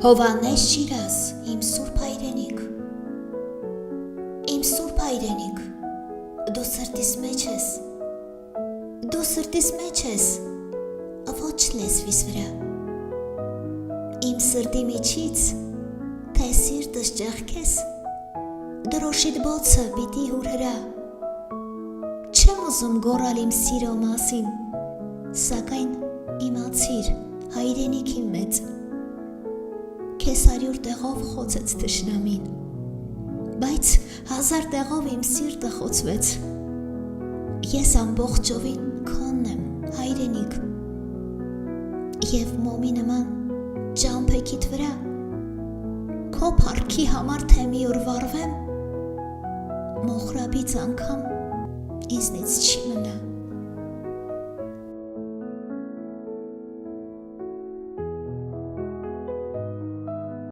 Հովանես Շիրազ, իմ սուրբ հայրենիք, իմ սուրբ հայրենիք, դու սրտիս մեջ ես, ոչ լեզվիս վրա, իմ սրտի միջից, թե սիրտս ճեղքես, դրոշիդ բոցը պիտի հուրհրա, չեմ ուզում գոռալ իմ սիրո մասին, սակայն իմացիր հայրենիքի մեծ, քեզ 100 տեղով խոցեց թշնամին, բայց 1000 տեղով իմ սիրտը խոցվեց, ես ամբողջովին քոնն եմ հայրենիք, և մոմի նման ճամփեքիդ վրա, քո փառքի համար թե մի օր վառվեմ, մոխրաբից անգամ ինձնից չի մնա,